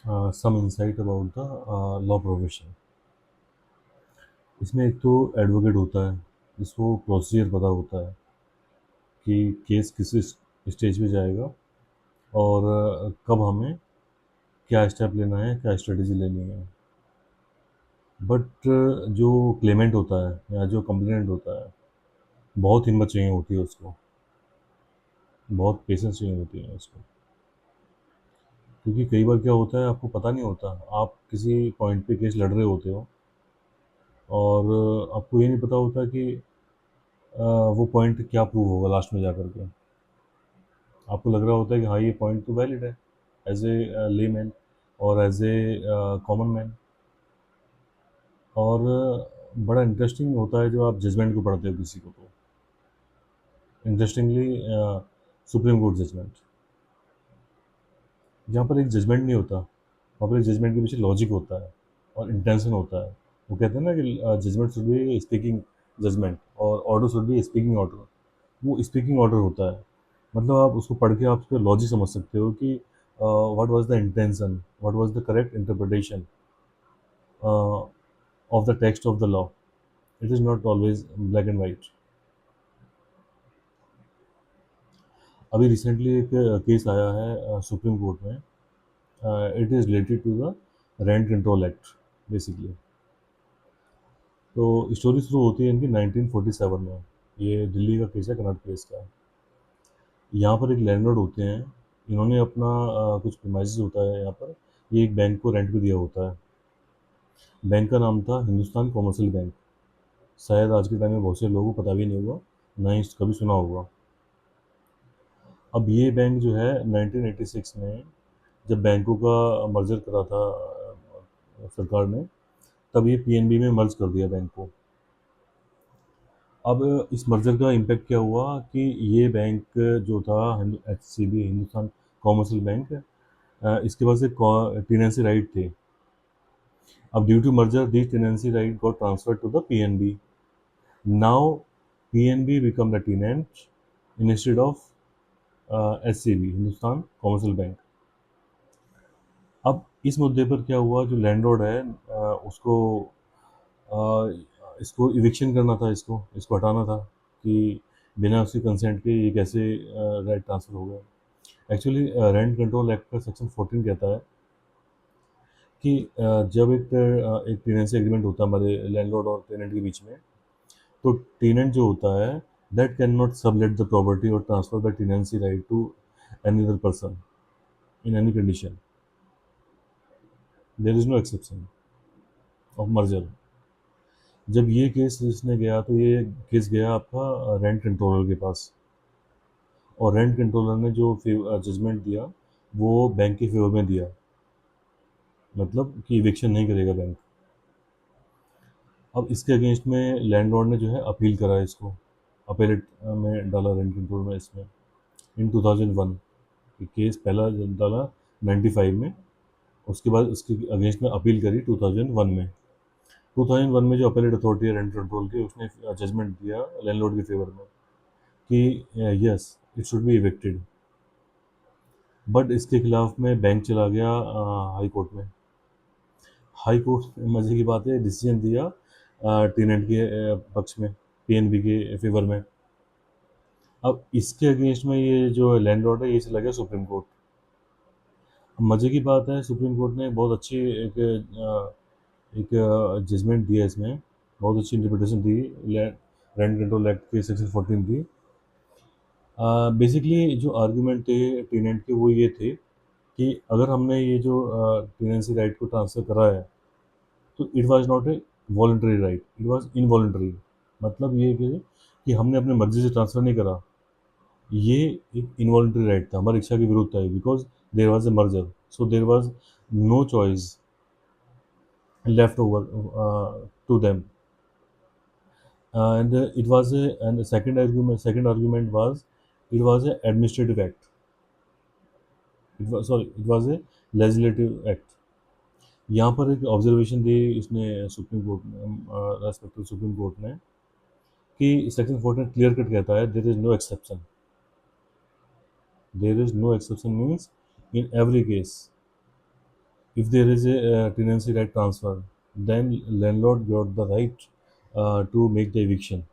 Some insight about the law profession. इसमें एक तो एडवोकेट होता है जिसको प्रोसीजर पता होता है कि केस किस स्टेज पे जाएगा और कब हमें क्या स्टेप लेना है, क्या स्ट्रेटजी लेनी है। बट जो क्लेमेंट होता है या जो कंप्लेनेंट होता है, बहुत हिम्मत चाहिए होती है उसको, बहुत पेशेंस चाहिए होती है उसको। क्योंकि कई बार क्या होता है आपको पता नहीं होता, आप किसी पॉइंट पे केस लड़ रहे होते हो और आपको ये नहीं पता होता कि वो पॉइंट क्या प्रूव होगा लास्ट में जा कर के। आपको लग रहा होता है कि हाँ ये पॉइंट तो वैलिड है एज ए लेमैन और एज ए कॉमन मैन। और बड़ा इंटरेस्टिंग होता है जब आप जजमेंट को पढ़ते हो किसी को, तो इंटरेस्टिंगली सुप्रीम कोर्ट जजमेंट, जहाँ पर एक जजमेंट नहीं होता, वहाँ पर एक जजमेंट के पीछे लॉजिक होता है और इंटेंशन होता है। वो कहते हैं ना कि judgement should be speaking judgement और order should be speaking order. वो स्पीकिंग ऑर्डर होता है, मतलब आप उसको पढ़ के आप उसका लॉजिक समझ सकते हो कि what was the intention, what was the correct interpretation of the text of the law. It is not always black and white. अभी रिसेंटली एक केस आया है सुप्रीम कोर्ट में। It is related to the rent control act basically. तो story शुरू होती है इनकी 1947 में। ये दिल्ली का केस है, कनॉट प्लेस का। यहाँ पर एक लैंडलॉर्ड होते हैं, इन्होंने अपना कुछ प्रीमाइसेस होता है यहाँ पर, ये एक बैंक को रेंट पे दिया होता है। बैंक का नाम था हिंदुस्तान कॉमर्शियल बैंक। शायद आज के टाइम में बहुत से लोगों को पता भी नहीं होगा, ना ही कभी सुना होगा। अब ये बैंक जो है 1986 में जब बैंकों का मर्जर करा था सरकार ने, तब ये पीएनबी में मर्ज कर दिया बैंक को। अब इस मर्जर का इम्पैक्ट क्या हुआ कि ये बैंक जो था एचसीबी, हिंदुस्तान कॉमर्शियल बैंक, इसके पास एक टेनेंसी राइट थे। अब due to merger this tenancy right got transferred to the PNB. Now PNB become the tenant instead of HCB, Hindustan commercial bank. अब इस मुद्दे पर क्या हुआ, जो लैंडलॉर्ड है उसको इसको इविक्शन करना था, इसको इसको हटाना था कि बिना उसके कंसेंट के ये कैसे राइट ट्रांसफ़र हो गया। एक्चुअली रेंट कंट्रोल एक्ट का सेक्शन 14 कहता है कि जब एक टेनेंसी एग्रीमेंट होता है हमारे लैंडलॉर्ड और टेनेंट के बीच में, तो टेनेंट जो होता है that can not sublet the property और transfer the tenancy right to any other person in any condition. There is no exception of merger. जब ये केस इसने गया तो ये केस गया आपका रेंट कंट्रोलर के पास, और रेंट कंट्रोलर ने जो जजमेंट दिया वो बैंक के फेवर में दिया, मतलब कि इविक्शन नहीं करेगा बैंक। अब इसके अगेंस्ट में लैंडलॉर्ड ने जो है अपील करा इसको, अपेलेट में डाला रेंट कंट्रोल में इसमें इन 2001। ये केस पहला डाला 95 में, उसके बाद उसके अगेंस्ट में अपील करी 2001 में। 2001 में जो अपेलेट अथॉरिटी है रेंट कंट्रोल की, उसने जजमेंट दिया लैंडलॉर्ड के फेवर में कि yes it should be evicted. But इसके खिलाफ में बैंक चला गया हाई कोर्ट में। हाई कोर्ट में मजे की बात है डिसीजन दिया टेनेंट के पक्ष में, पीएनबी के फेवर में। अब इसके अगेंस्ट में ये जो लैंडलॉर्ड है ये चला गया सुप्रीम कोर्ट। अब मजे की बात है सुप्रीम कोर्ट ने बहुत अच्छी एक जजमेंट दिया इसमें, बहुत अच्छी इंटरप्रिटेशन दी रेंट कंट्रोल एक्ट के सेक्शन 14 की। बेसिकली जो आर्गुमेंट थे टेनेंट के वो ये थे कि अगर हमने ये जो टेनेंसी राइट को ट्रांसफ़र करा है तो it was not a voluntary right, it was involuntary. मतलब ये कि हमने अपने मर्जी से ट्रांसफ़र नहीं करा, ये एक इनवॉलंटरी राइट था, हमारी इच्छा के विरुद्ध था, because there was a merger, so there was no choice left over to them. And it was a, and the second argument was it was a administrative act, it was a legislative act। यहाँ पर एक observation दी इसने supreme court ने, respective supreme court ने, कि section 14 clear cut कहता है there is no exception. There is no exception means in every case If there is a tenancy right transfer, then landlord got the right to make the eviction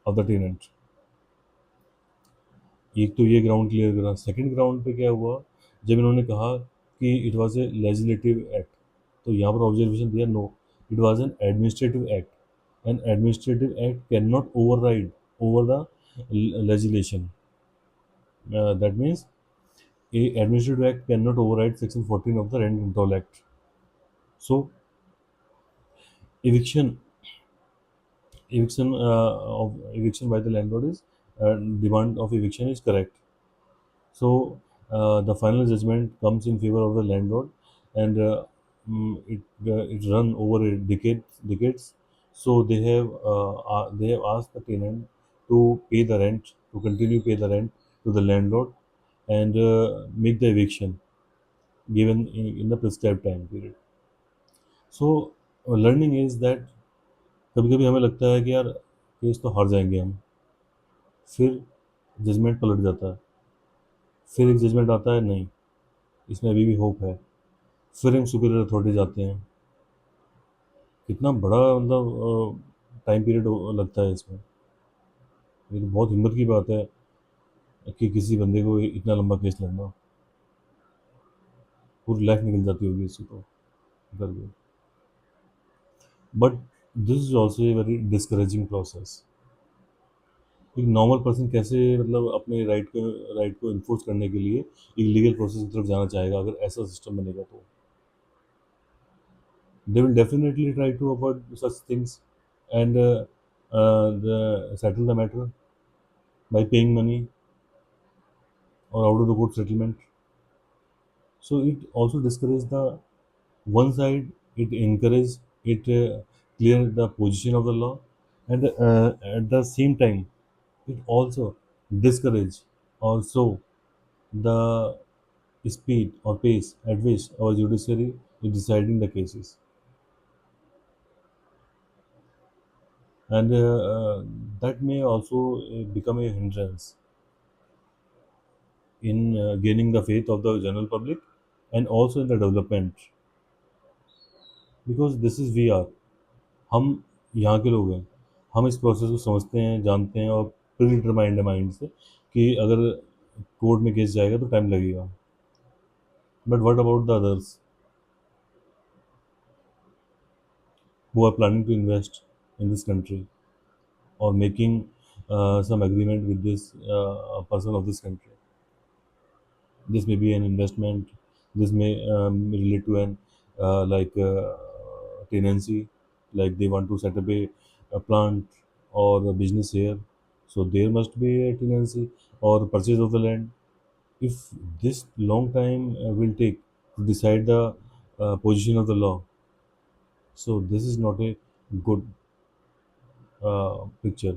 of the tenant. एक तो ये ground clear करा। Second ground पे क्या हुआ, जब इन्होंने कहा कि it was a legislative act, तो यहाँ पर ऑब्जर्वेशन दिया, no, it was an administrative act. An administrative act can not override over the legislation. That means a administrative act cannot override section 14 of the Rent Control Act. So eviction eviction by the landlord is demand of eviction is correct. So the final judgment comes in favor of the landlord, and it run over a decades. So they have asked the tenant to pay the rent, to continue pay the rent to the landlord, and make the eviction given in the prescribed time period. So learning is that कभी कभी हमें लगता है कि यार case तो हार जाएंगे हम, फिर जजमेंट पलट जाता है, फिर एक जजमेंट आता है, नहीं, इसमें अभी भी होप है, फिर हम सुपीरियर अथॉरिटी जाते हैं। कितना बड़ा मतलब टाइम पीरियड लगता है इसमें। ये तो बहुत हिम्मत की बात है कि किसी बंदे को इतना लंबा केस लड़ना, पूरी लाइफ निकल जाती होगी इसको तो करके। But this is also a very discouraging process. एक नॉर्मल पर्सन कैसे मतलब अपने राइट को इन्फोर्स करने के लिए एक लीगल प्रोसेस की तरफ जाना चाहेगा अगर ऐसा सिस्टम बनेगा तो। They will definitely try to avoid such things and settle the matter by paying money or out of the court settlement. So it also discourages the one side, it encourages, it clear the position of the law, and at the same time it also discourage also the speed or pace at which our judiciary is deciding the cases. And that may also become a hindrance in gaining the faith of the general public and also in the development, because this is we are, हम यहाँ के लोग हैं, हम इस process को समझते हैं, जानते हैं, और प्री डिटरमाइंड है माइंड से कि अगर कोर्ट में केस जाएगा तो टाइम लगेगा। But what about the others who are planning to invest in this country or making some agreement with this person of this country? This may be an investment. This may relate to an tenancy, like they want to set up a plant or a business here. So there must be a tenancy or purchase of the land. If this long time will take to decide the position of the law, so this is not a good picture